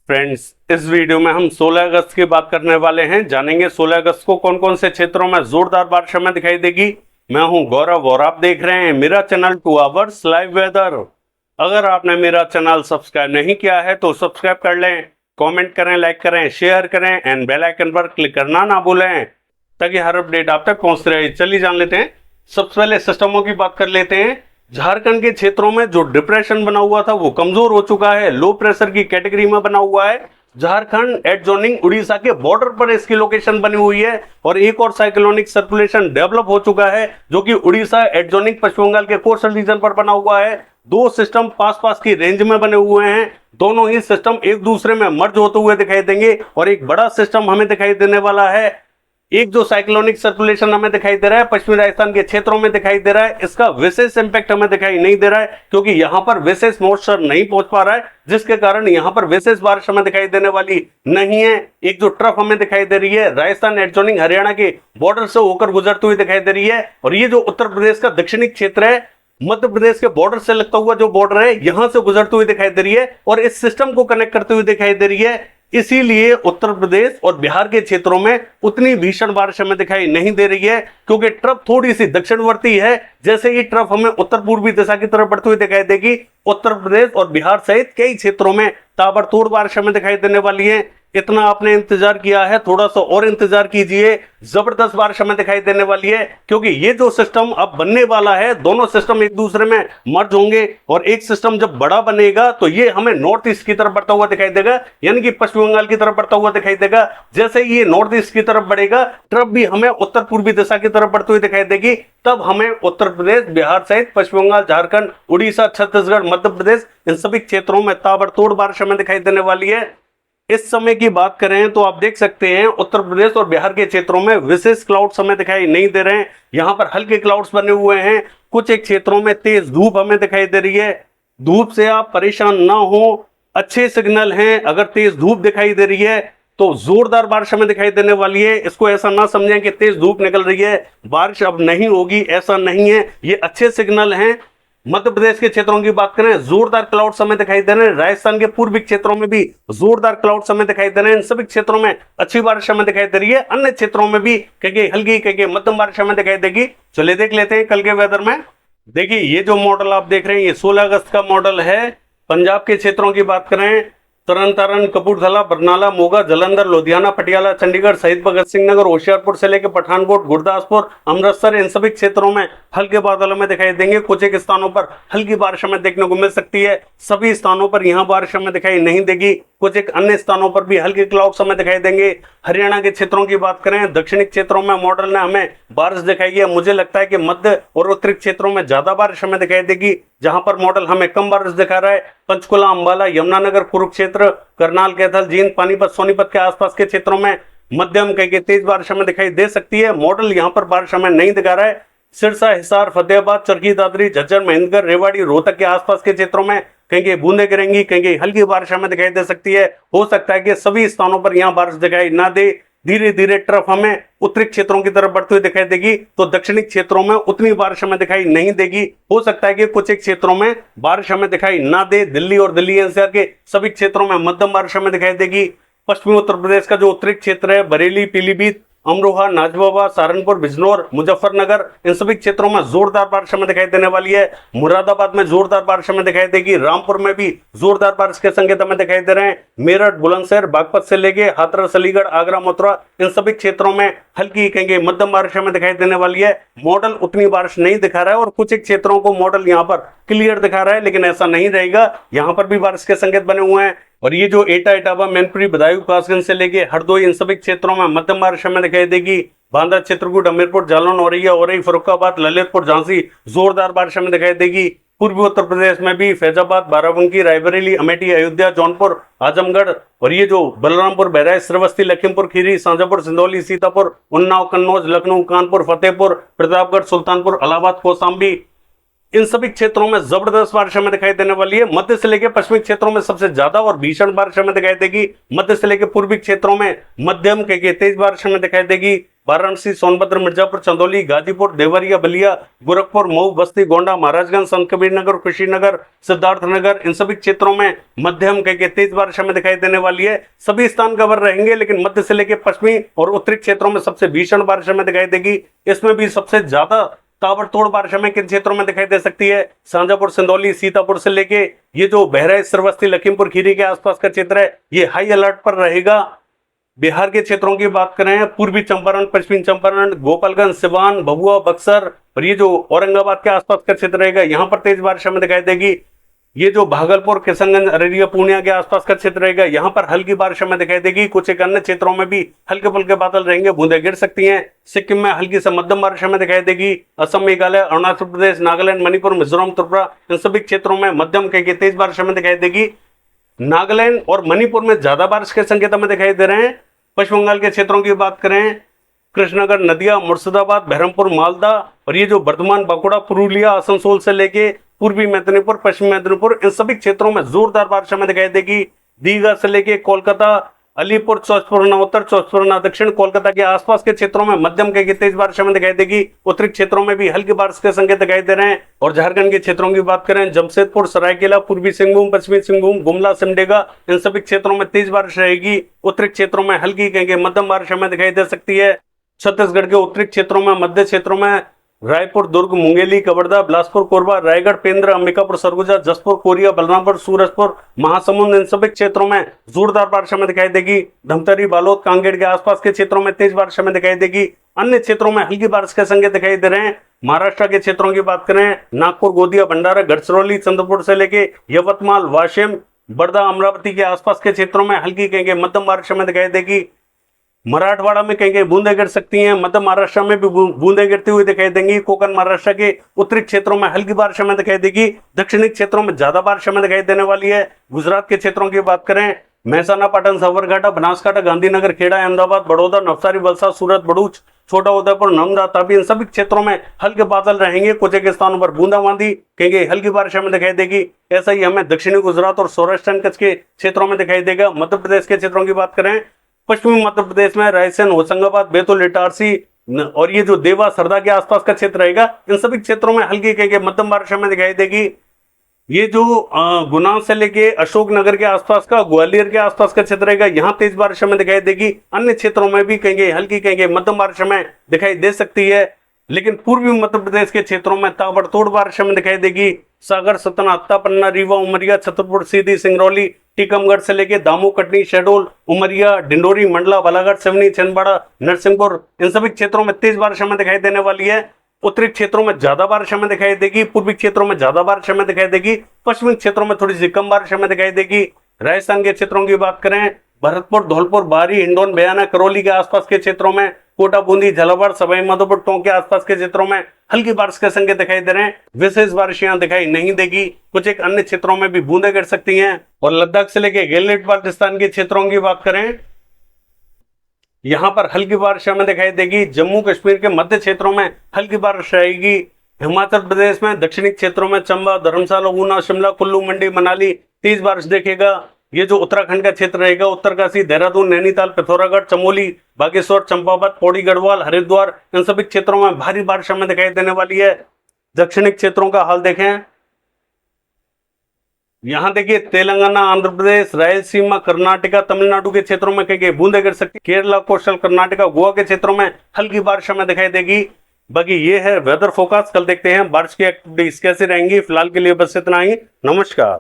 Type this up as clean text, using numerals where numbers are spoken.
Friends, इस video में हम 16 अगस्त की बात करने वाले हैं। जानेंगे 16 अगस्त को कौन कौन से क्षेत्रों में जोरदार बारिश हमें दिखाई देगी। मैं हूं गौरव और आप देख रहे हैं मेरा चैनल 2 आवर्स लाइव वेदर। अगर आपने मेरा चैनल सब्सक्राइब नहीं किया है तो सब्सक्राइब कर लें, कमेंट करें, लाइक करें, शेयर करें एंड बेल आइकन पर क्लिक करना ना भूलें ताकि हर अपडेट आप तक पहुंचते रहे। चलिए जान लेते हैं। सबसे पहले सिस्टमों की बात कर लेते हैं। झारखंड के क्षेत्रों में जो डिप्रेशन बना हुआ था वो कमजोर हो चुका है, लो प्रेशर की कैटेगरी में बना हुआ है। झारखंड एडजॉइनिंग उड़ीसा के बॉर्डर पर इसकी लोकेशन बनी हुई है और एक और साइक्लोनिक सर्कुलेशन डेवलप हो चुका है जो कि उड़ीसा एडजॉइनिंग पश्चिम बंगाल के कोस्टल रीजन पर बना हुआ है। दो सिस्टम पास पास की रेंज में बने हुए हैं, दोनों ही सिस्टम एक दूसरे में मर्ज होते हुए दिखाई देंगे और एक बड़ा सिस्टम हमें दिखाई देने वाला है। एक जो साइक्लोनिक सर्कुलेशन हमें दिखाई दे रहा है पश्चिमी राजस्थान के क्षेत्रों में दिखाई दे रहा है, इसका विशेष इंपैक्ट हमें दिखाई नहीं दे रहा है क्योंकि यहां पर विशेष मॉइस्चर नहीं पहुंच पा रहा है, जिसके कारण यहां पर विशेष बारिश हमें दिखाई देने वाली नहीं है। एक जो ट्रफ हमें दिखाई दे रही है राजस्थान एडजॉइनिंग हरियाणा के बॉर्डर से होकर गुजरती हुई दिखाई दे रही है और ये जो उत्तर प्रदेश का दक्षिणी क्षेत्र है, मध्य प्रदेश के बॉर्डर से लगता हुआ जो बॉर्डर है, यहां से गुजरती हुई दिखाई दे रही है और इस सिस्टम को कनेक्ट करते हुए दिखाई दे रही है। इसीलिए उत्तर प्रदेश और बिहार के क्षेत्रों में उतनी भीषण बारिश हमें दिखाई नहीं दे रही है क्योंकि ट्रफ थोड़ी सी दक्षिणवर्ती है। जैसे ही ट्रफ हमें उत्तर पूर्वी दिशा की तरफ बढ़ती हुई दिखाई देगी, उत्तर प्रदेश और बिहार सहित कई क्षेत्रों में ताबड़तोड़ बारिश हमें दिखाई देने वाली है। इतना आपने इंतजार किया है, थोड़ा सा और इंतजार कीजिए, जबरदस्त बारिश हमें दिखाई देने वाली है क्योंकि ये जो सिस्टम अब बनने वाला है, दोनों सिस्टम एक दूसरे में मर्ज होंगे और एक सिस्टम जब बड़ा बनेगा तो ये हमें नॉर्थ ईस्ट की तरफ बढ़ता हुआ दिखाई देगा, यानी कि पश्चिम बंगाल की तरफ बढ़ता हुआ दिखाई देगा। जैसे ही ये नॉर्थ ईस्ट की तरफ बढ़ेगा, ट्रफ भी हमें उत्तर पूर्वी दिशा की तरफ बढ़ती हुई दिखाई देगी। तब हमें उत्तर प्रदेश, बिहार सहित पश्चिम बंगाल, झारखंड, उड़ीसा, छत्तीसगढ़, मध्य प्रदेश, इन सभी क्षेत्रों में ताबड़तोड़ बारिश हमें दिखाई देने वाली है। इस समय की बात करें तो आप देख सकते हैं उत्तर प्रदेश और बिहार के क्षेत्रों में विशेष क्लाउड्स हमें दिखाई नहीं दे रहे हैं। यहां पर हल्के क्लाउड्स बने हुए हैं। कुछ एक क्षेत्रों में तेज धूप हमें दिखाई दे रही है। धूप से आप परेशान ना हो, अच्छे सिग्नल हैं। अगर तेज धूप दिखाई दे रही है तो जोरदार बारिश हमें दिखाई देने वाली है। इसको ऐसा ना समझें कि तेज धूप निकल रही है, बारिश अब नहीं होगी, ऐसा नहीं है। ये अच्छे सिग्नल हैं। मध्य प्रदेश के क्षेत्रों की बात करें, जोरदार क्लाउड्स हमें दिखाई दे रहे हैं। राजस्थान के पूर्वी क्षेत्रों में भी जोरदार क्लाउड्स हमें दिखाई दे रहे हैं। इन सभी क्षेत्रों में अच्छी बारिश हमें दिखाई दे रही है। अन्य क्षेत्रों में भी कहीं हल्की कहीं मध्यम बारिश हमें दिखाई देगी। चलिए देख लेते हैं कल के वेदर में। देखिए, ये जो मॉडल आप देख रहे हैं ये 16 अगस्त का मॉडल है। पंजाब के क्षेत्रों की बात करें, तरन तारण, कपूरथला, बरनाला, मोगा, जालंधर, लुधियाना, पटियाला, चंडीगढ़, शहीद भगत सिंह नगर, होशियारपुर से लेकर पठानकोट, गुरदासपुर, अमृतसर, इन सभी क्षेत्रों में हल्के बादल हमें दिखाई देंगे। कुछ एक स्थानों पर हल्की बारिश हमें देखने को मिल सकती है। सभी स्थानों पर यहां बारिश हमें दिखाई नहीं देगी। कुछ एक अन्य स्थानों पर भी हल्के क्लाउड्स हमें दिखाई देंगे। हरियाणा के क्षेत्रों की बात करें, दक्षिणी क्षेत्रों में मॉडल ने हमें बारिश दिखाई है। मुझे लगता है कि मध्य और उत्तरी क्षेत्रों में ज्यादा बारिश हमें दिखाई देगी, जहां पर मॉडल हमें कम बारिश दिखा रहा है। पंचकुला, अंबाला, यमुनानगर, कुरुक्षेत्र, करनाल, कैथल, जींद, पानीपत, सोनीपत के आसपास के क्षेत्रों में मध्यम कहीं तेज बारिश हमें दिखाई दे सकती है। मॉडल यहां पर बारिश हमें नहीं दिखा रहा है। सिरसा, हिसार, फतेहाबाद, चरखी दादरी, झज्जर, महेंद्रगढ़, रेवाड़ी, रोहतक के आसपास के क्षेत्रों में कहीं बूंदे गिरेंगी, कहीं हल्की बारिश हमें दिखाई दे सकती है। हो सकता है कि सभी स्थानों पर यहां बारिश दिखाई ना दे। धीरे धीरे ट्रफ हमें उत्तरी क्षेत्रों की तरफ बढ़ती हुई दिखाई देगी तो दक्षिणी क्षेत्रों में उतनी बारिश हमें दिखाई नहीं देगी। हो सकता है कि कुछ एक क्षेत्रों में बारिश हमें दिखाई ना दे। दिल्ली और दिल्ली एनसीआर के सभी क्षेत्रों में मध्यम बारिश हमें दिखाई देगी। पश्चिमी उत्तर प्रदेश का जो उत्तरी क्षेत्र है, बरेली, पीलीभीत, अमरोहा, नाजबाबा, सहारनपुर, बिजनौर, मुजफ्फरनगर, इन सभी क्षेत्रों में जोरदार बारिश हमें दिखाई देने वाली है। मुरादाबाद में जोरदार बारिश हमें दिखाई देगी। रामपुर में भी जोरदार बारिश के संकेत हमें दिखाई दे रहे हैं। मेरठ, बुलंदशहर, बागपत से लेके हाथरस, अलीगढ़, आगरा, मथुरा, इन सभी क्षेत्रों में हल्की कहीं मध्यम बारिश हमें दिखाई देने वाली है। मॉडल उतनी बारिश नहीं दिखा रहा है और कुछ एक क्षेत्रों को मॉडल यहाँ पर क्लियर दिखा रहा है, लेकिन ऐसा नहीं रहेगा। यहाँ पर भी बारिश के संकेत बने हुए हैं और ये जो एटा, इटावा, मैनपुरी, बदायूं, कासगंज से लेके हरदोई, इन सभी क्षेत्रों में मध्यम बारिश हमें दिखाई देगी। बांदा, चित्रकूट, हमीरपुर, जालौन, औरैया, औरई, फर्रुखाबाद, ललितपुर, झांसी, जोरदार बारिश हमें दिखाई देगी। पूर्वी उत्तर प्रदेश में भी फैजाबाद, बाराबंकी, रायबरेली, अमेठी, अयोध्या, जौनपुर, आजमगढ़ और ये जो बलरामपुर, बहराइच, श्रावस्ती, लखीमपुर खीरी, शाजापुर, सिंदौली, सीतापुर, उन्नाव, कन्नौज, लखनऊ, कानपुर, फतेहपुर, प्रतापगढ़, सुल्तानपुर, इलाहाबाद, कौशाम्बी, इन सभी क्षेत्रों में जबरदस्त बारिश हमें दिखाई देने वाली है। मध्य से लेकर पश्चिमी क्षेत्रों में सबसे ज्यादा और भीषण बारिश हमें दिखाई देगी। मध्य से लेकर पूर्वी क्षेत्रों में मध्यम के तेज बारिश हमें दिखाई देगी। वाराणसी, सोनभद्र, मिर्जापुर, चंदौली, गाजीपुर, देवरिया, बलिया, गोरखपुर, मऊ, बस्ती, गोंडा, महाराजगंज, संत कबीरनगर, कुशीनगर, सिद्धार्थनगर, इन सभी क्षेत्रों में मध्यम कहीं तेज बारिश हमें दिखाई देने वाली है। सभी स्थान कवर रहेंगे, लेकिन मध्य से लेकर पश्चिमी और उत्तरी क्षेत्रों में सबसे भीषण बारिश हमें दिखाई देगी। इसमें भी सबसे ज्यादा ताबड़तोड़ बारिश हमें किन क्षेत्रों में दिखाई दे सकती है? शाहजहांपुर, सिंदौली, सीतापुर से लेके ये जो बहराइच, श्रावस्ती, लखीमपुर खीरी के आसपास का क्षेत्र है, ये हाई अलर्ट पर रहेगा। बिहार के क्षेत्रों की बात करें, पूर्वी चंपारण, पश्चिमी चंपारण, गोपालगंज, सिवान, भभुआ, बक्सर और ये जो औरंगाबाद के आसपास का क्षेत्र रहेगा, यहाँ पर तेज बारिश हमें दिखाई देगी। ये जो भागलपुर, किशनगंज, अररिया, पूर्णिया के आसपास का क्षेत्र रहेगा, यहाँ पर हल्की बारिश हमें दिखाई देगी। कुछ एक अन्य क्षेत्रों में भी हल्के फुल्के बादल रहेंगे, बूंदें गिर सकती हैं। सिक्किम में हल्की से मध्यम बारिश हमें दिखाई देगी। असम, मेघालय, अरुणाचल प्रदेश, नागालैंड, मणिपुर, मिजोरम, त्रिपुरा, इन सभी क्षेत्रों में मध्यम कहीं तेज बारिश हमें दिखाई देगी। नागालैंड और मणिपुर में ज्यादा बारिश के संकेत हमें दिखाई दे रहे हैं। पश्चिम बंगाल के क्षेत्रों की बात करें, कृष्णनगर, नदिया, मुर्शिदाबाद, बहरमपुर, मालदा और ये जो बर्धमान, बांकुड़ा, पुरुलिया, आसनसोल से लेके पूर्वी मेदिनीपुर, पश्चिमी मेदिनीपुर, इन सभी क्षेत्रों में जोरदार बारिश हमें दिखाई देगी। दीघा से लेके कोलकाता, अलीपुर, चौसपुरना उत्तर, चौसपुरना दक्षिण, कोलकाता के आसपास के क्षेत्रों में मध्यम के तेज बारिश हमें दिखाई देगी। उत्तरी क्षेत्रों में भी हल्की बारिश के संकेत दिखाई दे रहे हैं। और झारखंड के क्षेत्रों की बात करें, जमशेदपुर, सरायकेला, पूर्वी सिंहभूम, पश्चिमी सिंहभूम, गुमला, सिमडेगा, इन सभी क्षेत्रों में तेज बारिश रहेगी। उत्तरी क्षेत्रों में हल्की कहेंगे मध्यम बारिश हमें दिखाई दे सकती है। छत्तीसगढ़ के उत्तरी क्षेत्रों में, मध्य क्षेत्रों में रायपुर, दुर्ग, मुंगेली, कवर्धा, बिलासपुर, कोरबा, रायगढ़, पेंद्र, अंबिकापुर, सरगुजा, जसपुर, कोरिया, बलरामपुर, सूरजपुर, महासमुंद, इन सभी क्षेत्रों में जोरदार बारिश हमें दिखाई देगी। धमतरी, बालोद, कांकेर के आसपास के क्षेत्रों में तेज बारिश हमें दिखाई देगी। अन्य क्षेत्रों में हल्की बारिश के संकेत दिखाई दे रहे हैं। महाराष्ट्र के क्षेत्रों की बात करें, नागपुर, गोंदिया, भंडारा, गढ़चिरौली, चंद्रपुर से लेके यवतमाल, वाशिम, बर्दा, अमरावती के आसपास के क्षेत्रों में हल्की कहेंगे मध्यम बारिश हमें दिखाई देगी। मराठवाड़ा में कहीं बूंदें गिर सकती हैं, मध्य महाराष्ट्र में भी बूंदें गिरती हुई दिखाई देंगी। कोकण महाराष्ट्र के उत्तरी क्षेत्रों में हल्की बारिश हमें दिखाई देगी। दक्षिणी क्षेत्रों में ज्यादा बारिश हमें दिखाई देने वाली है। गुजरात के क्षेत्रों की बात करें, महसाना, पाटन, साबरकांठा, बनासकांठा, गांधीनगर, खेड़ा, अहमदाबाद, बड़ौदा, नवसारी, वलसाड, सूरत, भरूच, छोटा उदयपुर, नर्मदा, तापी, इन सभी क्षेत्रों में हल्के बादल रहेंगे। कुछ एक स्थानों पर बूंदाबांदी कहेंगे हल्की बारिश हमें दिखाई देगी। ऐसा ही हमें दक्षिणी गुजरात और सौराष्ट्र कच्छ के क्षेत्रों में दिखाई देगा। मध्य प्रदेश के क्षेत्रों की बात करें, पश्चिमी मध्य प्रदेश में रायसेन, होशंगाबाद, बैतूल, इटारसी और ये जो देवा, सरदा के आसपास का क्षेत्र रहेगा, इन सभी क्षेत्रों में हल्की कहेंगे मध्यम बारिश हमें दिखाई देगी। ये जो गुना से लेके अशोकनगर के आसपास का, ग्वालियर के आसपास का क्षेत्र रहेगा, यहाँ तेज बारिश हमें दिखाई देगी। अन्य क्षेत्रों में भी कहेंगे हल्की कहेंगे मध्यम बारिश हमें दिखाई दे सकती है। लेकिन पूर्वी मध्य प्रदेश के क्षेत्रों में ताबड़तोड़ बारिश हमें दिखाई देगी। सागर, सतना, अत्ता, पन्ना, रीवा, उमरिया, छतरपुर, सीधी, सिंगरौली, टीकमगढ़ से लेके दामू, कटनी, शहडोल, उमरिया, डिंडोरी, मंडला, बालाघाट, सिवनी, छिंदवाड़ा, नरसिंहपुर, इन सभी क्षेत्रों में तेज बारिश हमें दिखाई देने वाली है। उत्तरी क्षेत्रों में ज्यादा बारिश हमें दिखाई देगी। पूर्वी क्षेत्रों में ज्यादा बारिश हमें दिखाई देगी। पश्चिमी क्षेत्रों में थोड़ी सी कम बारिश हमें दिखाई देगी। राजस्थान के क्षेत्रों की बात करें, भरतपुर, धौलपुर, बारी, हिंडौन, बयाना, करौली के आसपास के क्षेत्रों में, कोटा, बूंदी, झालावाड़, सवाई माधोपुर, टोंक के आसपास के क्षेत्रों में हल्की बारिश के संकेत दिखाई दे रहे हैं। विशेष बारिश यहाँ दिखाई नहीं देगी। कुछ एक अन्य क्षेत्रों में भी बूंदें गिर सकती हैं। और लद्दाख से लेकर गिलगित बाल्टिस्तान के क्षेत्रों की बात करें, यहाँ पर हल्की बारिश हमें दिखाई देगी। जम्मू कश्मीर के मध्य क्षेत्रों में हल्की बारिश रहेगी। हिमाचल प्रदेश में दक्षिणी क्षेत्रों में चंबा, धर्मशाला, ऊना, शिमला, कुल्लू, मंडी, मनाली तेज बारिश देखेगा। ये जो उत्तराखंड का क्षेत्र रहेगा, उत्तरकाशी, देहरादून, नैनीताल, पिथौरागढ़, चमोली, बागेश्वर, चंपावत, पौड़ी, गढ़वाल, हरिद्वार, इन सभी क्षेत्रों में भारी बारिश हमें दिखाई देने वाली है। दक्षिणी क्षेत्रों का हाल देखें, यहाँ देखिए तेलंगाना, आंध्र प्रदेश, रायलसीमा, कर्नाटका, तमिलनाडु के क्षेत्रों में कहीं बूंदें गिर सकती। केरला, कोस्टल कर्नाटका, गोवा के क्षेत्रों में हल्की बारिश हमें दिखाई देगी। बाकी ये है वेदर फोरकास्ट। कल देखते हैं बारिश की एक्टिविटीज कैसे रहेंगी। फिलहाल के लिए बस इतना ही। नमस्कार।